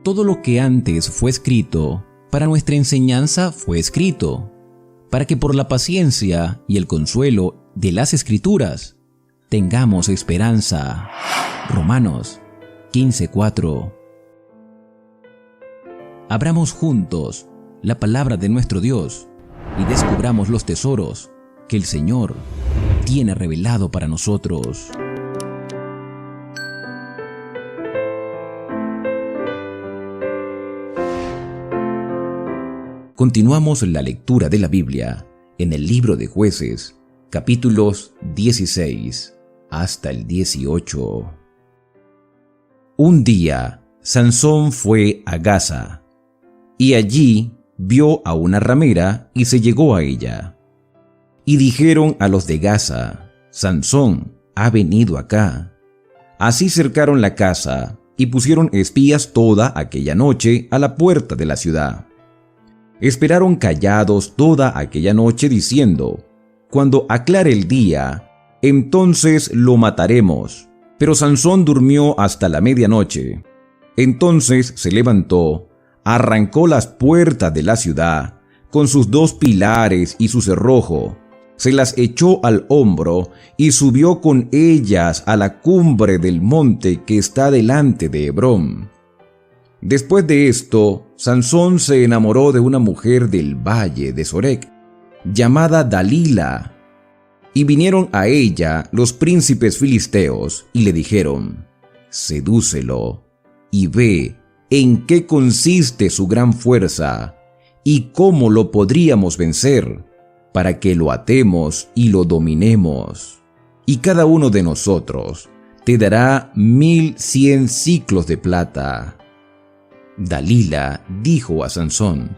Todo lo que antes fue escrito, para nuestra enseñanza fue escrito, para que por la paciencia y el consuelo de las Escrituras tengamos esperanza. Romanos 15:4. Abramos juntos la palabra de nuestro Dios y descubramos los tesoros que el Señor tiene revelado para nosotros. Continuamos la lectura de la Biblia en el libro de Jueces, capítulos 16 hasta el 18. Un día, Sansón fue a Gaza, y allí vio a una ramera y se llegó a ella. Y dijeron a los de Gaza: Sansón ha venido acá. Así cercaron la casa y pusieron espías toda aquella noche a la puerta de la ciudad. Esperaron callados toda aquella noche diciendo: cuando aclare el día, entonces lo mataremos. Pero Sansón durmió hasta la medianoche. Entonces se levantó, arrancó las puertas de la ciudad con sus 2 pilares y su cerrojo, se las echó al hombro y subió con ellas a la cumbre del monte que está delante de Hebrón. Después de esto, Sansón se enamoró de una mujer del valle de Sorek, llamada Dalila, y vinieron a ella los príncipes filisteos y le dijeron: sedúcelo y ve en qué consiste su gran fuerza y cómo lo podríamos vencer, para que lo atemos y lo dominemos. Y cada uno de nosotros te dará 1100 siclos de plata. Dalila dijo a Sansón: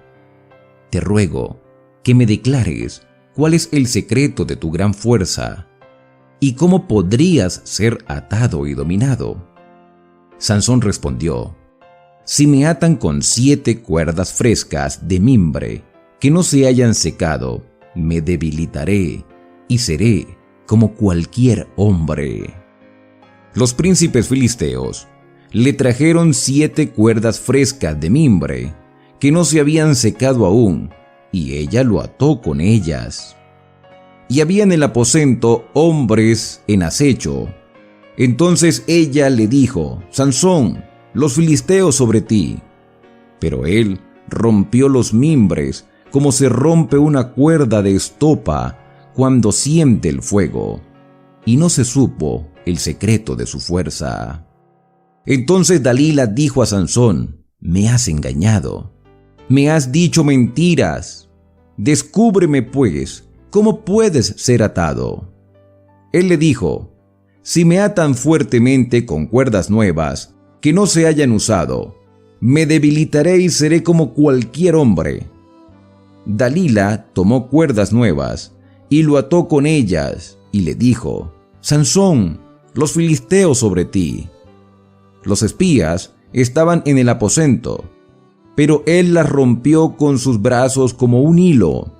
te ruego que me declares cuál es el secreto de tu gran fuerza y cómo podrías ser atado y dominado. Sansón respondió: si me atan con 7 cuerdas frescas de mimbre que no se hayan secado, me debilitaré y seré como cualquier hombre. Los príncipes filisteos le trajeron 7 cuerdas frescas de mimbre que no se habían secado aún, y ella lo ató con ellas. Y había en el aposento hombres en acecho. Entonces ella le dijo: Sansón, los filisteos sobre ti. Pero él rompió los mimbres como se rompe una cuerda de estopa cuando siente el fuego, y no se supo el secreto de su fuerza. Entonces Dalila dijo a Sansón: me has engañado, me has dicho mentiras. Descúbreme pues cómo puedes ser atado. Él le dijo: si me atan fuertemente con cuerdas nuevas que no se hayan usado, me debilitaré y seré como cualquier hombre. Dalila tomó cuerdas nuevas y lo ató con ellas y le dijo: Sansón, los filisteos sobre ti. Los espías estaban en el aposento, pero él las rompió con sus brazos como un hilo.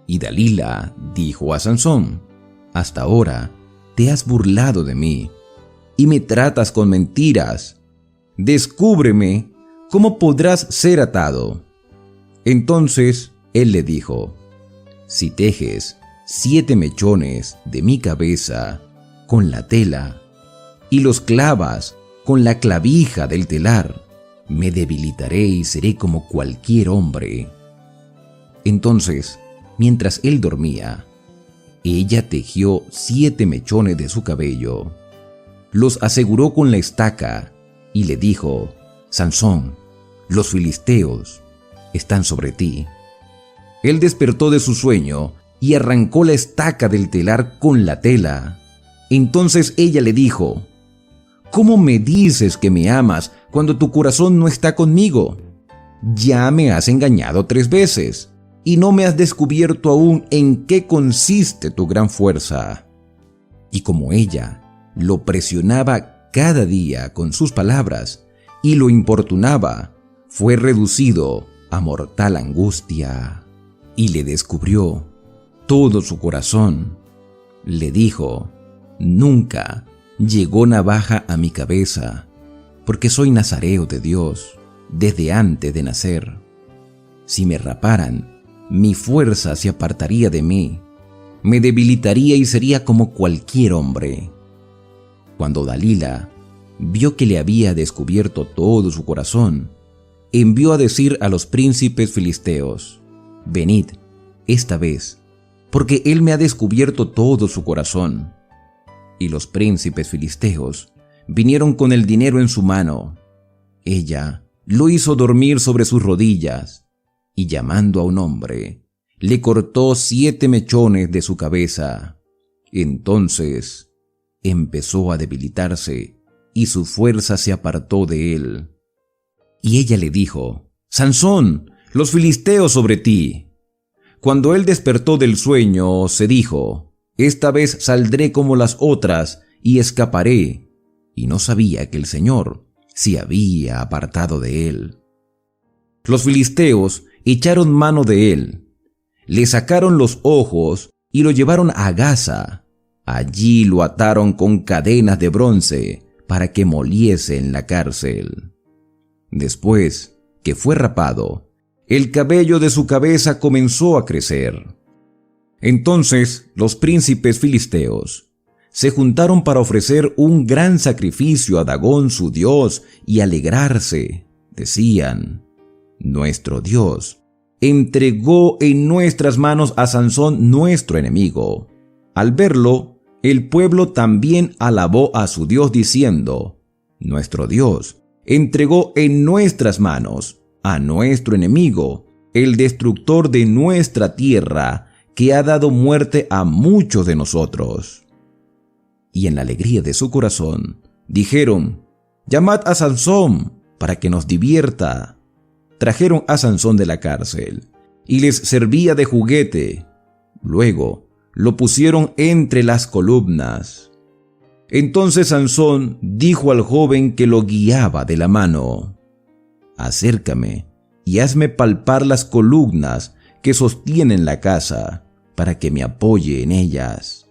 Y Dalila dijo a Sansón: hasta ahora te has burlado de mí y me tratas con mentiras. Descúbreme cómo podrás ser atado. Entonces él le dijo: si tejes 7 mechones de mi cabeza con la tela y los clavas con la clavija del telar, me debilitaré y seré como cualquier hombre. Entonces, mientras él dormía, ella tejió 7 mechones de su cabello, los aseguró con la estaca y le dijo: Sansón, los filisteos están sobre ti. Él despertó de su sueño y arrancó la estaca del telar con la tela. Entonces ella le dijo: ¿cómo me dices que me amas cuando tu corazón no está conmigo? Ya me has engañado 3 veces y no me has descubierto aún en qué consiste tu gran fuerza. Y como ella lo presionaba cada día con sus palabras y lo importunaba, fue reducido a mortal angustia y le descubrió todo su corazón. Le dijo: nunca llegó navaja a mi cabeza, porque soy nazareo de Dios desde antes de nacer. Si me raparan, mi fuerza se apartaría de mí, me debilitaría y sería como cualquier hombre. Cuando Dalila vio que le había descubierto todo su corazón, envió a decir a los príncipes filisteos: «Venid, esta vez, porque él me ha descubierto todo su corazón». Y los príncipes filisteos vinieron con el dinero en su mano. Ella lo hizo dormir sobre sus rodillas, y llamando a un hombre, le cortó 7 mechones de su cabeza. Entonces empezó a debilitarse, y su fuerza se apartó de él. Y ella le dijo: «Sansón, los filisteos sobre ti». Cuando él despertó del sueño, se dijo: «Esta vez saldré como las otras y escaparé». Y no sabía que el Señor se había apartado de él. Los filisteos echaron mano de él, le sacaron los ojos y lo llevaron a Gaza. Allí lo ataron con cadenas de bronce para que moliese en la cárcel. Después que fue rapado, el cabello de su cabeza comenzó a crecer. Entonces los príncipes filisteos se juntaron para ofrecer un gran sacrificio a Dagón su dios y alegrarse. Decían: «Nuestro Dios entregó en nuestras manos a Sansón, nuestro enemigo». Al verlo, el pueblo también alabó a su Dios diciendo: «Nuestro Dios entregó en nuestras manos a nuestro enemigo, el destructor de nuestra tierra, que ha dado muerte a muchos de nosotros». Y en la alegría de su corazón dijeron: «Llamad a Sansón para que nos divierta». Trajeron a Sansón de la cárcel y les servía de juguete. Luego lo pusieron entre las columnas. Entonces Sansón dijo al joven que lo guiaba de la mano: «Acércame y hazme palpar las columnas que sostienen la casa, para que me apoye en ellas».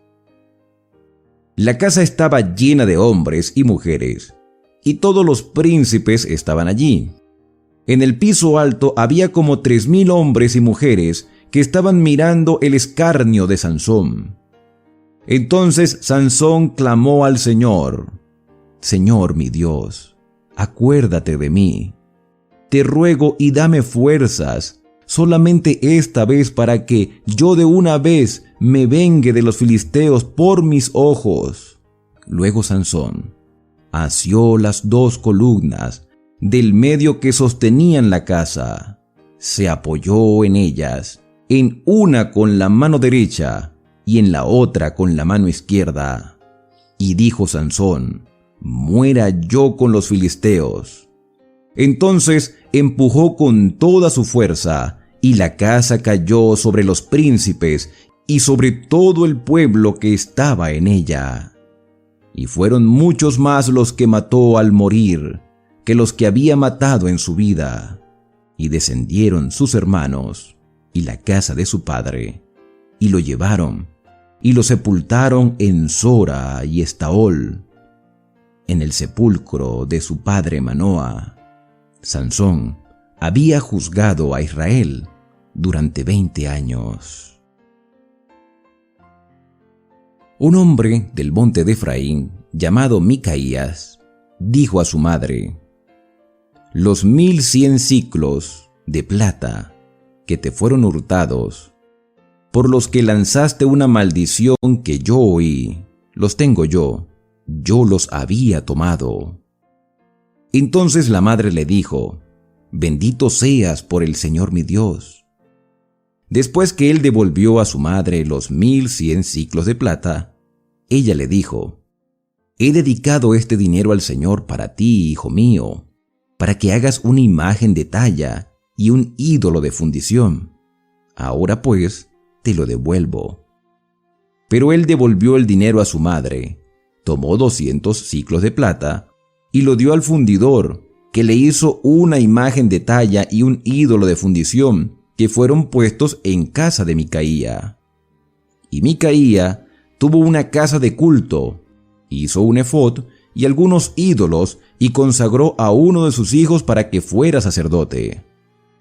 La casa estaba llena de hombres y mujeres, y todos los príncipes estaban allí. En el piso alto había como 3000 hombres y mujeres que estaban mirando el escarnio de Sansón. Entonces Sansón clamó al Señor: «Señor mi Dios, acuérdate de mí. Te ruego y dame fuerzas, solamente esta vez, para que yo de una vez me vengue de los filisteos por mis ojos». Luego Sansón asió las 2 columnas del medio que sostenían la casa, se apoyó en ellas, en una con la mano derecha y en la otra con la mano izquierda. Y dijo Sansón: «Muera yo con los filisteos». Entonces empujó con toda su fuerza, y la casa cayó sobre los príncipes y sobre todo el pueblo que estaba en ella. Y fueron muchos más los que mató al morir que los que había matado en su vida. Y descendieron sus hermanos y la casa de su padre, y lo llevaron y lo sepultaron en Sora y Estaol, en el sepulcro de su padre Manoa. Sansón había juzgado a Israel durante 20 años. Un hombre del monte de Efraín, llamado Micaías, dijo a su madre: «Los 1100 siclos de plata que te fueron hurtados, por los que lanzaste una maldición que yo oí, los tengo yo los había tomado». Entonces la madre le dijo: «Bendito seas por el Señor mi Dios». Después que él devolvió a su madre los 1100 siclos de plata, ella le dijo: «He dedicado este dinero al Señor para ti, hijo mío, para que hagas una imagen de talla y un ídolo de fundición. Ahora pues te lo devuelvo». Pero él devolvió el dinero a su madre, tomó 200 siclos de plata y lo dio al fundidor, que le hizo una imagen de talla y un ídolo de fundición, que fueron puestos en casa de Micaía. Y Micaía tuvo una casa de culto, hizo un efod y algunos ídolos y consagró a uno de sus hijos para que fuera sacerdote.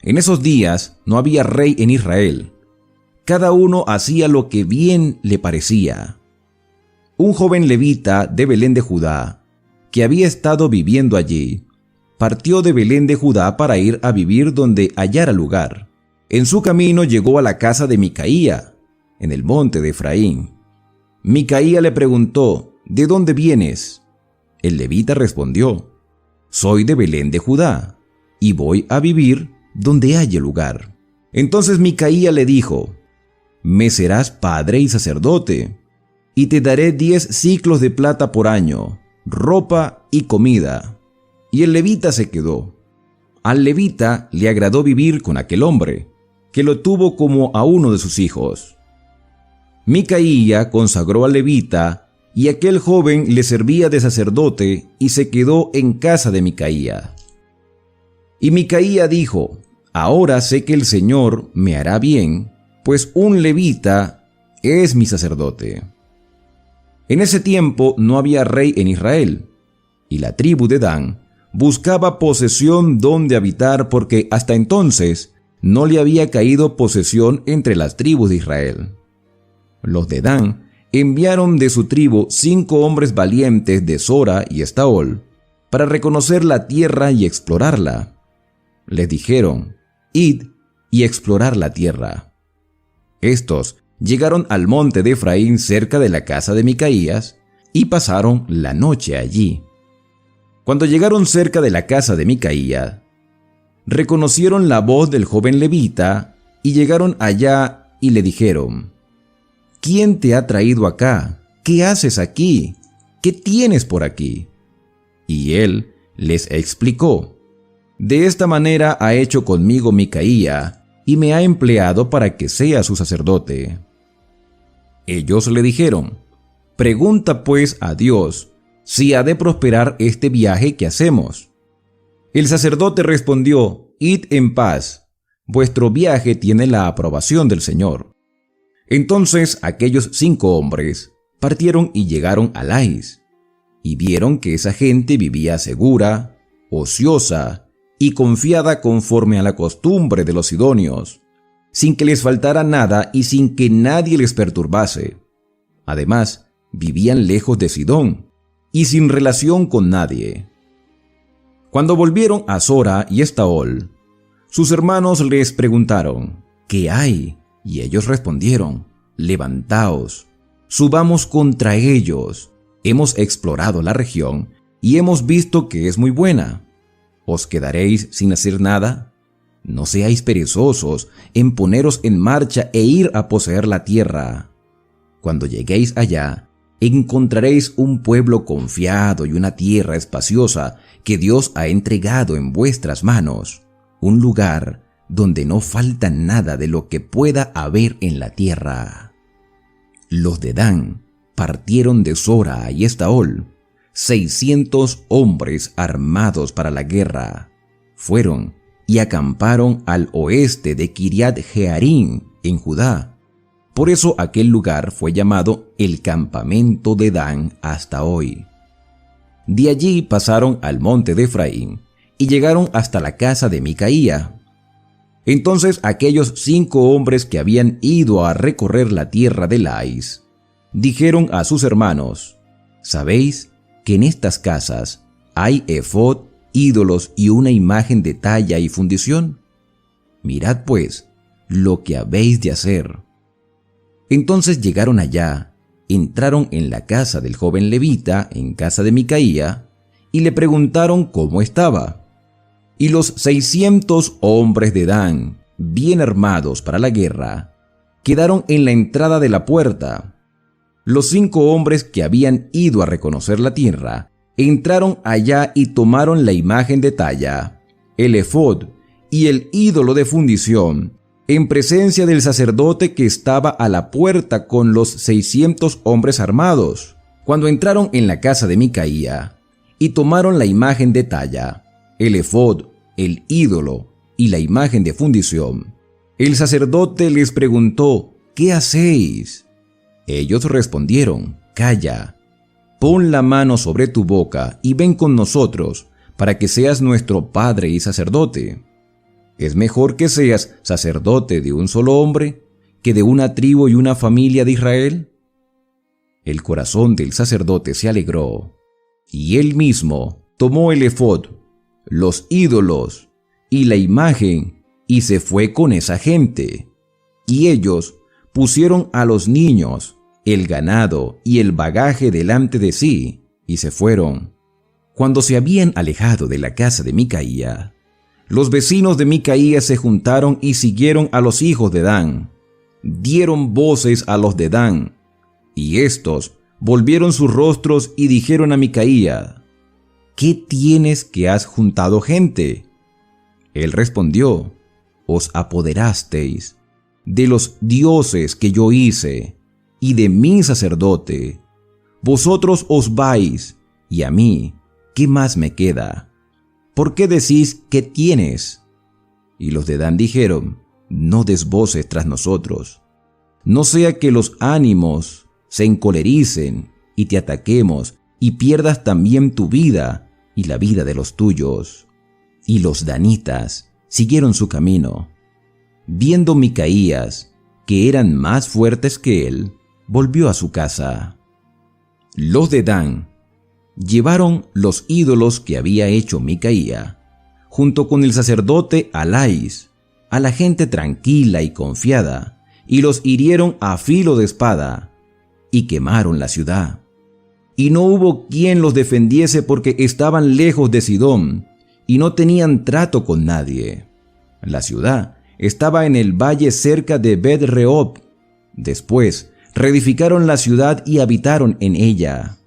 En esos días no había rey en Israel. Cada uno hacía lo que bien le parecía. Un joven levita de Belén de Judá, que había estado viviendo allí, partió de Belén de Judá para ir a vivir donde hallara lugar. En su camino llegó a la casa de Micaía, en el monte de Efraín. Micaía le preguntó: ¿De dónde vienes? El levita respondió: soy de Belén de Judá, y voy a vivir donde haya lugar. Entonces Micaía le dijo: me serás padre y sacerdote, y te daré 10 siclos de plata por año, ropa y comida. Y el levita se quedó. Al levita le agradó vivir con aquel hombre, que lo tuvo como a uno de sus hijos. Micaía consagró al levita, y aquel joven le servía de sacerdote y se quedó en casa de Micaía. Y Micaía dijo: ahora sé que el Señor me hará bien, pues un levita es mi sacerdote. En ese tiempo no había rey en Israel, y la tribu de Dan buscaba posesión donde habitar porque hasta entonces no le había caído posesión entre las tribus de Israel. Los de Dan enviaron de su tribu 5 hombres valientes de Sora y Estaol para reconocer la tierra y explorarla. Les dijeron: id y explorar la tierra. Estos llegaron al monte de Efraín cerca de la casa de Micaías y pasaron la noche allí. Cuando llegaron cerca de la casa de Micaía, reconocieron la voz del joven levita y llegaron allá y le dijeron: ¿quién te ha traído acá? ¿Qué haces aquí? ¿Qué tienes por aquí? Y él les explicó: de esta manera ha hecho conmigo Micaía y me ha empleado para que sea su sacerdote. Ellos le dijeron: pregunta pues a Dios si ha de prosperar este viaje que hacemos. El sacerdote respondió: id en paz, vuestro viaje tiene la aprobación del Señor. Entonces aquellos 5 hombres partieron y llegaron a Lais, y vieron que esa gente vivía segura, ociosa y confiada conforme a la costumbre de los sidonios, sin que les faltara nada y sin que nadie les perturbase. Además, vivían lejos de Sidón y sin relación con nadie. Cuando volvieron a Sora y Estaol, sus hermanos les preguntaron: ¿qué hay? Y ellos respondieron: levantaos, subamos contra ellos. Hemos explorado la región y hemos visto que es muy buena. ¿Os quedaréis sin hacer nada? No seáis perezosos en poneros en marcha e ir a poseer la tierra. Cuando lleguéis allá, encontraréis un pueblo confiado y una tierra espaciosa que Dios ha entregado en vuestras manos, un lugar donde no falta nada de lo que pueda haber en la tierra. Los de Dan partieron de Sora y Estaol, 600 hombres armados para la guerra. Fueron y acamparon al oeste de Kiriat Jearim, en Judá. Por eso aquel lugar fue llamado el campamento de Dan hasta hoy. De allí pasaron al monte de Efraín y llegaron hasta la casa de Micaía. Entonces aquellos 5 hombres que habían ido a recorrer la tierra de Lais dijeron a sus hermanos: ¿sabéis que en estas casas hay efod, ídolos y una imagen de talla y fundición? Mirad pues lo que habéis de hacer. Entonces llegaron allá, entraron en la casa del joven levita, en casa de Micaía, y le preguntaron cómo estaba. Y los 600 hombres de Dan, bien armados para la guerra, quedaron en la entrada de la puerta. Los 5 hombres que habían ido a reconocer la tierra entraron allá y tomaron la imagen de talla, el efod y el ídolo de fundición, en presencia del sacerdote que estaba a la puerta con los 600 hombres armados. Cuando entraron en la casa de Micaía y tomaron la imagen de talla, el efod, el ídolo y la imagen de fundición, el sacerdote les preguntó: ¿qué hacéis? Ellos respondieron: calla. pon la mano sobre tu boca y ven con nosotros, para que seas nuestro padre y sacerdote. Es mejor que seas sacerdote de un solo hombre que de una tribu y una familia de Israel. El corazón del sacerdote se alegró, y él mismo tomó el efod, los ídolos y la imagen, y se fue con esa gente. Y ellos pusieron a los niños, el ganado y el bagaje delante de sí, y se fueron. Cuando se habían alejado de la casa de Micaía, los vecinos de Micaía se juntaron y siguieron a los hijos de Dan. Dieron voces a los de Dan, y éstos volvieron sus rostros y dijeron a Micaía: ¿Qué tienes que has juntado gente? Él respondió: Os apoderasteis de los dioses que yo hice y de mi sacerdote. Vosotros os vais, y a mí, ¿qué más me queda? ¿Por qué decís qué tienes? Y los de Dan dijeron: No des voces tras nosotros, no sea que los ánimos se encolericen y te ataquemos y pierdas también tu vida y la vida de los tuyos. Y los danitas siguieron su camino. Viendo Micaías que eran más fuertes que él, volvió a su casa. Los de Dan llevaron los ídolos que había hecho Micaía, junto con el sacerdote Alais, a la gente tranquila y confiada, y los hirieron a filo de espada, y quemaron la ciudad. Y no hubo quien los defendiese porque estaban lejos de Sidón, y no tenían trato con nadie. La ciudad estaba en el valle cerca de Bet-Rehob. Después reedificaron la ciudad y habitaron en ella.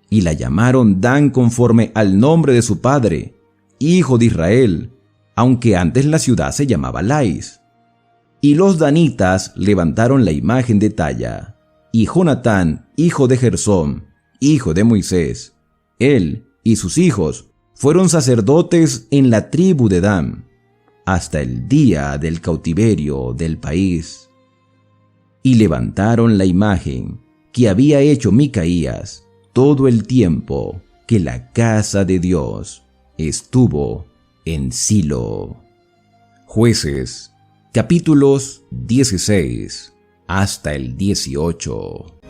Y la llamaron Dan conforme al nombre de su padre, hijo de Israel, aunque antes la ciudad se llamaba Lais. Y los danitas levantaron la imagen de talla, y Jonatán, hijo de Gersón, hijo de Moisés, él y sus hijos fueron sacerdotes en la tribu de Dan, hasta el día del cautiverio del país. Y levantaron la imagen que había hecho Micaías todo el tiempo que la casa de Dios estuvo en Silo. Jueces, capítulos 16 hasta el 18.